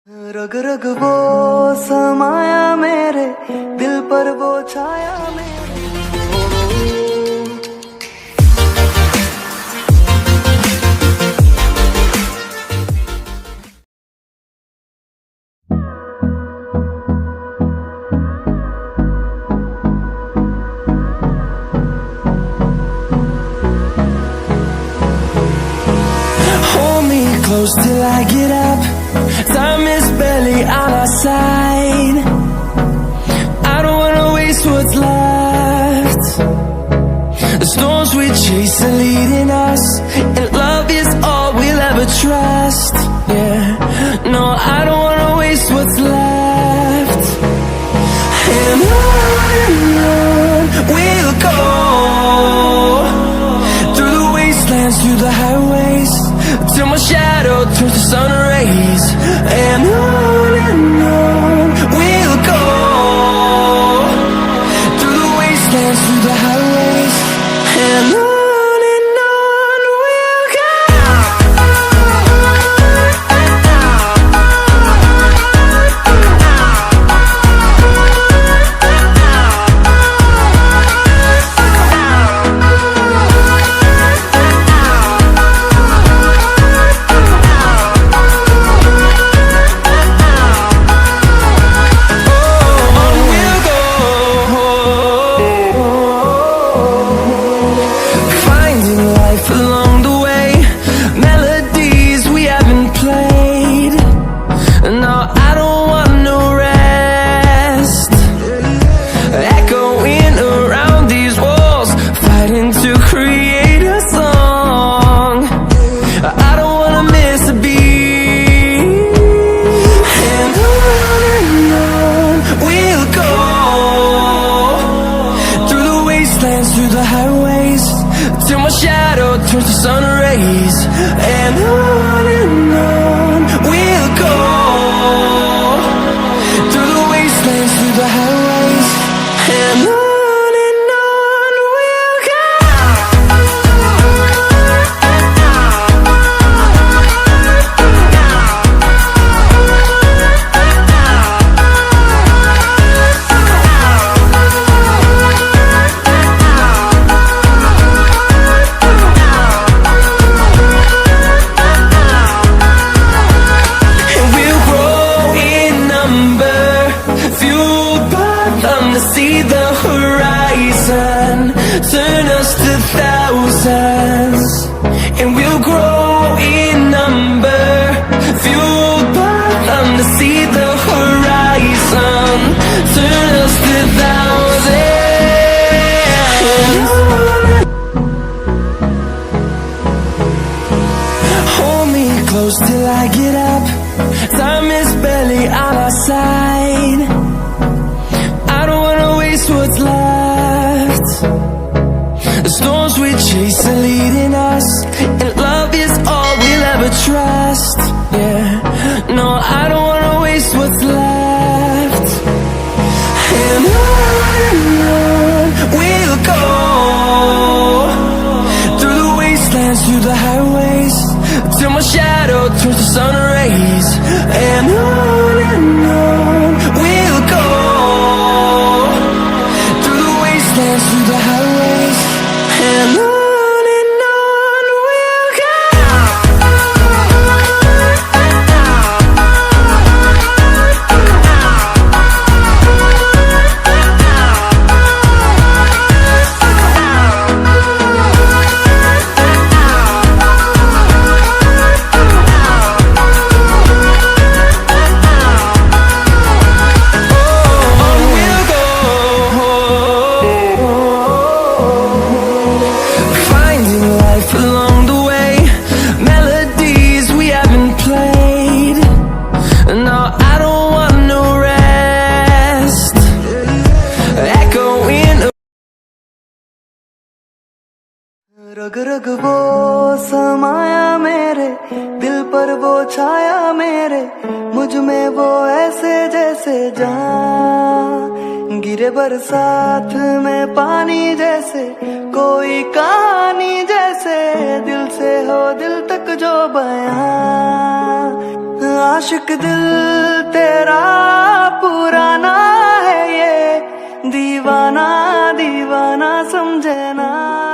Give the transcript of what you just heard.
रग रग वो समाया मेरे दिल पर वो छाया मेरे। Hold me close till I get up. Time is barely on our side. I don't wanna waste what's left. The storms we chase are leading us, and love is all we'll ever trust. Yeah, no, I don't wanna waste what's left. And on we'll go, through the wastelands, through the highways, till my shadow turns to sun rays. And on we'll go, through the wastelands, through the highways, and on we'll go. Through the highways, till my shadow turns to sun rays. And on we'll go, through the wastelands, through the highways, and on we'll go. See the horizon, turn us to thousands, and we'll grow in number, fueled by them to see the horizon, turn us to thousands. Hold me close till I get up. Time is barely on our side. What's left? The storms we chase are leading us, and love is all we'll ever trust. Yeah, no, I don't wanna waste what's left. And on we'll go, through the wastelands, through the highways, till my shadow turns to sun rays. And on we'll go, through the highways, and on we'll go. रग रग वो समाया मेरे दिल पर वो छाया मेरे, मुझ में वो ऐसे जैसे जान गिरे बरसात में पानी जैसे, कोई कहानी जैसे, दिल से हो दिल तक जो बयां। आशिक दिल तेरा पुराना है ये, दीवाना दीवाना समझे ना।